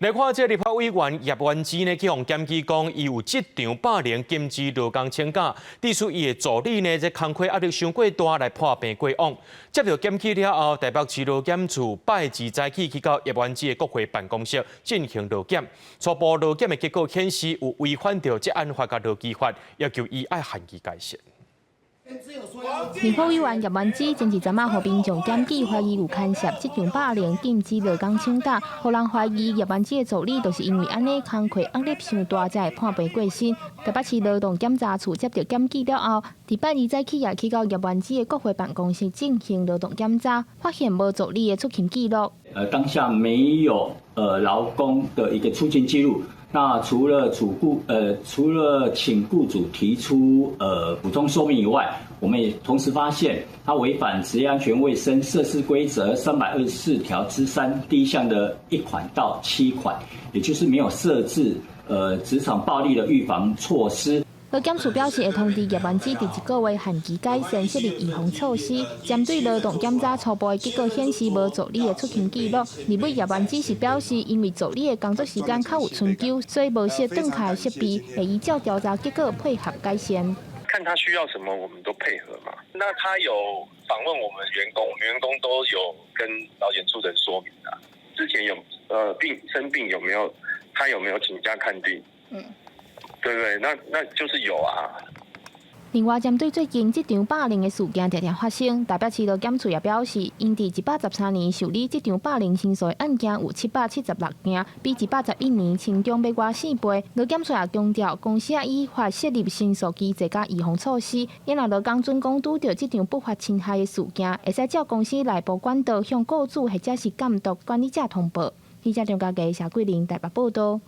来看这立法委员叶元之呢，去向检举讲，伊有这场霸凌禁止劳工请假，指出伊的助理呢，这工课压力伤过大，来破病过往。接到检举了后，台北市劳检处拜二早起去到叶元之的国会办公室进行劳检。初步劳检的结果显示，有违反到职安法甲劳基法，要求伊爱限期改善。立法委员叶元之前2昨互民众检举，怀疑有牵涉这场霸凌禁止劳工请假，互人怀疑叶元之的助理就是因为安尼工课压力伤大，才会判病过身。台北市劳动检查处接到检举了后，礼拜二早起也去到叶元之的国会办公室进行劳动检查，发现无助理的出勤记录。当下没有劳工的一个出勤记录。那除了请雇主提出补充说明以外，我们也同时发现他违反职业安全卫生设施规则324条之3第1项的1款到7款，也就是没有设置职场暴力的预防措施。劳检处表示会通知叶元之第1个月限期改善设立预防措施。针对劳动检查初步的结果显示无助理的出勤记录，立委叶元之是表示，因为助理的工作时间较有春秋，所以无适顿开设备，会依照调查结果配合改善。看他需要什么，我们都配合嘛。那他有访问我们员工，我们员工都有跟劳检处人说明啊。之前有生病有没有？他有没有请假看病？对不对？那就是有啊。另外，针对最近这场霸凌的事件常常发生，台北市劳检处也表示，因伫113年受理这场霸凌申诉的案件有776件，比111年成长要外4倍。劳检处也强调，公司依法设立申诉机制甲预防措施，因若劳工准讲拄到这场不法侵害的事件，会使照公司内部管道向雇主或者是监督管理者通报。记者张家琪、谢桂玲台北报道。